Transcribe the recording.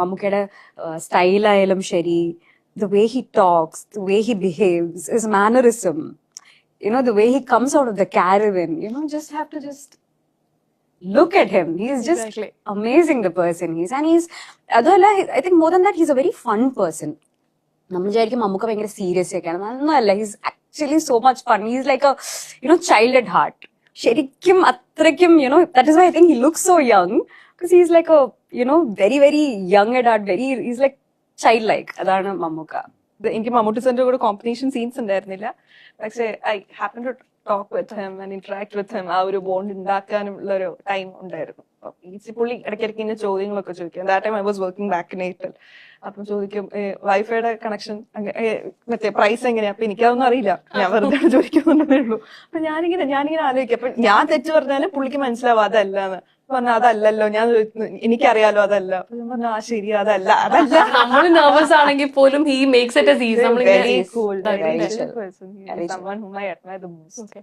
മമ്മൂക്കയുടെ സ്റ്റൈലായാലും ശരി, the way he talks, the way he behaves, his mannerism, the way he comes out of the caravan, just have to just look at him. He's just amazing, the person he is. And adala, I think more than that, he's a very fun person. നമ്മൾ വിചാരിക്കും മമ്മൂക്ക ഭയങ്കര serious ഒക്കെയാണ്, അതൊന്നുമല്ല. He's actually so much fun. He's like a child at heart. ശരിക്കും അത്രയ്ക്കും that is why I think he looks so young, because he's like very very young at heart, he's like child like. അതാണ് മമ്മൂക്ക. എനിക്ക് മമ്മൂട്ടി സാറിന്റെ കൂടെ competition scenes ഉണ്ടായിരുന്നില്ല, പക്ഷേ I happen to talk with him and interact with him. ആ ഒരു bond ഉണ്ടാക്കാനുള്ള ഒരു ടൈം ഉണ്ടായിരുന്നു. പുള്ളി ഇടയ്ക്കിടയ്ക്ക് ഇങ്ങനെ ചോദ്യങ്ങളൊക്കെ ചോദിക്കും. That time I was working back in Airtel. അപ്പം ചോദിക്കും വൈഫൈയുടെ കണക്ഷൻ മറ്റേ പ്രൈസ് എങ്ങനെയാ? അപ്പൊ എനിക്കതൊന്നും അറിയില്ല, ഞാൻ വെറുതെ ചോദിക്കുന്നുണ്ടേ ഉള്ളൂ. അപ്പൊ ഞാനിങ്ങനെ ആലോചിക്കും. അപ്പൊ ഞാൻ തെറ്റ് പറഞ്ഞാലും പുള്ളിക്ക് മനസ്സിലാവും അതല്ലാന്ന്. പറഞ്ഞാൽ അതല്ലല്ലോ, ഞാൻ എനിക്കറിയാലോ അതല്ല. അപ്പൊ ഞാൻ പറഞ്ഞു ശരി, അതല്ല. നമ്മൾ നെർവസ് ആണെങ്കിൽ പോലും he makes it as easy. Very cool, very chill person. Someone whom I admire the most.